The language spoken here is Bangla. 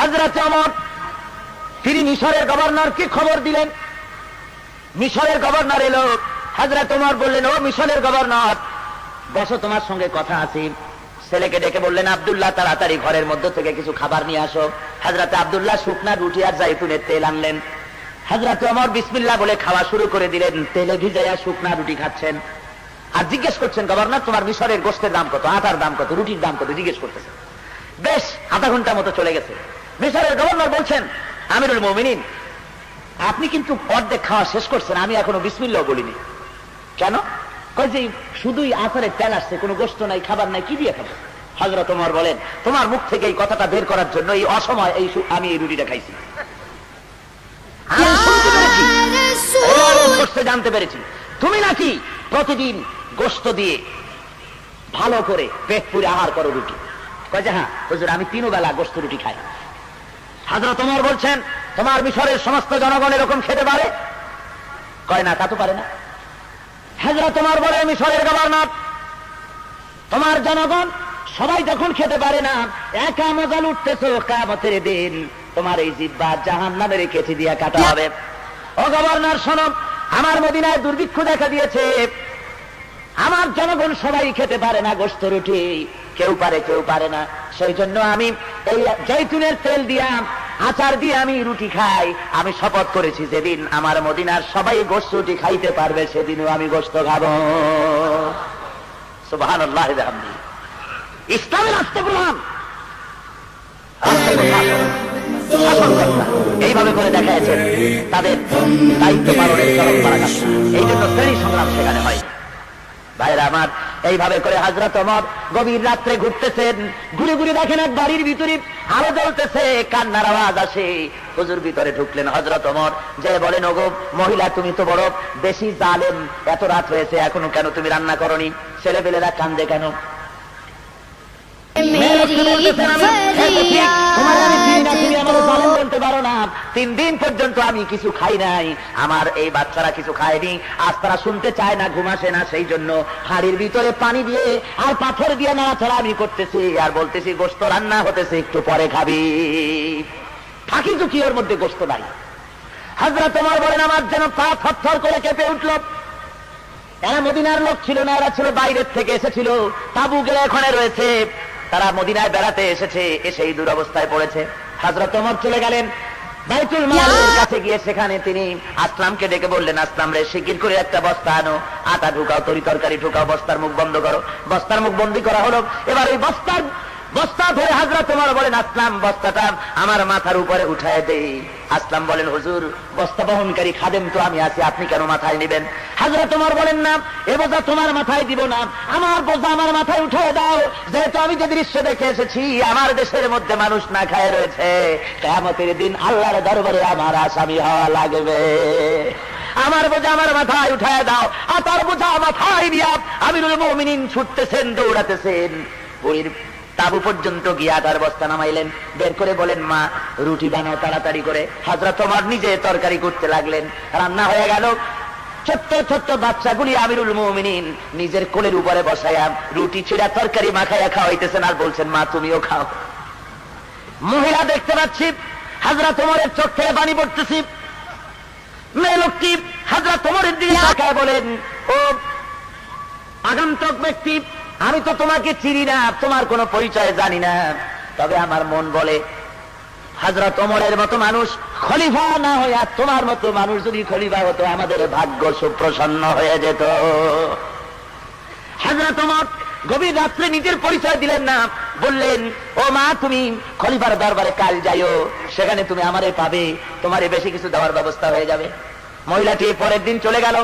হযরত ওমর তিনি মিশরের গভর্নরকে খবর দিলেন। মিশরের গভর্নর এলো, হযরত ওমর বললেন, ও মিশরের গভর্নর, বসো, তোমার সঙ্গে কথা আছে। ছেলেকে ডেকে বললেন, আব্দুল্লাহ তাড়াতাড়ি ঘরের মধ্যে থেকে কিছু খাবার নিয়ে আসো। হযরত আব্দুল্লাহ শুকনা রুটি আর জাইতুনের তেল আনলেন। হযরত ওমর বিসমিল্লাহ বলে খাওয়া শুরু করে দিলেন। তেলে ভিজাইয়া শুকনা রুটি খাচ্ছেন আর জিজ্ঞেস করছেন, গভর্নর তোমার মিশরের গোশতের দাম কত, আটার দাম কত, রুটির দাম কত, জিজ্ঞেস করতেছেন। বেশ আধা ঘন্টা মতো চলে গেছে। মিশরের গভর্নর বলছেন, আমিরুল মুমিনিন, আপনি কিন্তু অর্ধেক খাওয়া শেষ করছেন, আমি এখনো বিসমিল্লাহ বলিনি। কেন? কই যে শুধুই আচারের তেল আসছে, কোনো গোশত নাই, খাবার নাই, কি দিয়ে খাবো? হযরত ওমর বলেন, তোমার মুখ থেকে এই কথাটা বের করার জন্য এই অসময় আমি এই রুটিটা খাইছি। আমি শুনতে পেরেছি, জানতে পেরেছি তুমি নাকি প্রতিদিন গোশত দিয়ে ভালো করে পেট পুরে আহার করো রুটি। কয় যে হ্যাঁ হুজুর, আমি 3 বেলা গোশত রুটি খাই। হযরত ওমর বলছেন, তোমার মিশরের সমস্ত জনগণ এরকম খেতে পারে? কয় না, তা তো পারে না। হযরত ওমর বলে, মিশরের গভর্নর, তোমার জনগণ সবাই যখন খেতে পারে না, একা মজা লুটতেছো, কিয়ামতের দিন তোমার এই জিহ্বা জাহান্নামের কেচি দিয়ে কাটা হবে। ও গভর্নর শোনো, আমার মদিনায় দুর্ভিক্ষ দেখা দিয়েছে, আমার জনগণ সবাই খেতে পারে না গোশত রুটি, কেউ পারে কেউ পারে না। সেই জন্য আমি এই জৈতুনের তেল দিয়া আচার দিয়ে আমি রুটি খাই। আমি শপথ করেছি, যেদিন আমার মদিনার সবাই গোশত রুটি খাইতে পারবে সেদিনও আমি গোশত খাবো। সুবহানাল্লাহ ওয়া বিহামদিহি। ইসলামের রাষ্ট্রপ্রধান এইভাবে করে দেখাচ্ছেন তাদের দায়িত্ব পালনের চরম পরাকাষ্ঠা। এই জন্য শ্রেণী সংগ্রাম সেখানে হয়। ভাইরা আমার, এইভাবে করে হযরত ওমর গভীর রাত্রে ঘুরতেছেন। ঘুরে ঘুরে দেখেন এক বাড়ির ভিতরে আলো জ্বলতেছে, কান্নার আওয়াজ আসে। হুজুর ভিতরে ঢুকলেন হযরত ওমর, যে বলেন, ওগো মহিলা, তুমি তো বড় বেশি জালেম, এত রাত হয়েছে এখনো কেন তুমি রান্না করনি? ছেলেপেলেরা কান্দে কেন? বলতে পারো না, 3 দিন পর্যন্ত আমি কিছু খাই নাই, আমার এই বাচ্চারা কিছু খায়নি, আজ তারা শুনতে চায় না, ঘুম আসে না, সেই জন্য হাড়ির ভিতরে পানি দিয়ে আর পাথর দিয়ে নাড়াচাড়া আমি করতেছি আর বলতেছি, গোশত রান্না হতেছে, একটু পরে খাবি। থাকি তো কি ওর মধ্যে গোশত নাই? হযরত ওমর বলেন, আমার যেন পা থরথর করে কেঁপে উঠল। এরা মদিনার লোক ছিল না, এরা ছিল বাইরের থেকে এসেছিল, তাবু গেলে এখানে রয়েছে, তারা মদিনায় বেড়াতে এসেছে, এসেই দুরবস্থায় পড়েছে। হযরত ওমর চলে গেলেন বাইতুল মালের কাছে, গিয়ে সেখানে তিনি আসলামকে ডেকে বললেন, আসলাম রে, শিগগির করে একটা বস্তা আনো, আটা ঢুকাও, তরকারি ঢুকাও, বস্তার মুখ বন্ধ করো। বস্তার মুখ বন্ধ করা হলো। এবার ওই বস্তা ধরে হযরত ওমর বলেন, আসলাম বস্তাটা আমার মাথার উপরে উঠায় দেই। আসলাম বলেন, হুজুর, বস্তা বহনকারী খাদেম তো আমি আছি, আপনি কেন মাথায় নেবেন? হযরত ওমর বলেন, না, এ বোঝা তোমার মাথায় দিব না, আমার বোঝা আমার মাথায় উঠায় দাও। যেহেতু আমি যে দৃশ্য দেখে এসেছি, আমার দেশের মধ্যে মানুষ না খায় রয়েছে, কিয়ামতের দিন আল্লাহর দরবারে আমার আসামি হওয়া লাগবে। আমার বোঝা আমার মাথায় উঠায় দাও। আর তার বোঝা মাথায় দিয়া আমিরুল মুমিনিন ছুটতেছেন, দৌড়াতেছেন। বুড়ির তাবু পর্যন্ত গিয়া তার বস্তা নামাইলেন, বের করে বলেন, মা, রুটি বানাও তাড়াতাড়ি করে। হযরত ওমর নিজে তরকারি করতে লাগলেন, রান্না হয়ে গেল। ছোট্ট ছোট্ট বাচ্চাগুলি আমিরুল মুমিনিন নিজের কোলের উপরে বসায়া রুটি ছিঁড়া তরকারি মাখাইয়া খাওয়াইতেছেন আর বলছেন, মা, তুমিও খাও। মহিলা দেখতে পাচ্ছি, হযরত ওমরের চোখ থেকে পানি পড়তেছি। মেয়ে লোকটি হযরত ওমরের দিকে তাকায় বলেন, ও আগন্তুক ব্যক্তি, আমি তো তোমাকে চিনি না, তোমার কোনো পরিচয় জানি না, তবে আমার মন বলে হযরত ওমরের মতো মানুষ খলিফা না হইয়া তোমার মতো মানুষ যদি খলিফা হতো, আমাদের ভাগ্য সুপ্রসন্ন হয়ে যেত। হযরত ওমর গভীর রাত্রে নিজের পরিচয় দিলেন না, বললেন, ও মা, তুমি খলিফার দরবারে কাল যাইও, সেখানে তুমি আমারে পাবে, তোমারে বেশি কিছু দেওয়ার ব্যবস্থা হয়ে যাবে। মহিলাটি পরের দিন চলে গেল।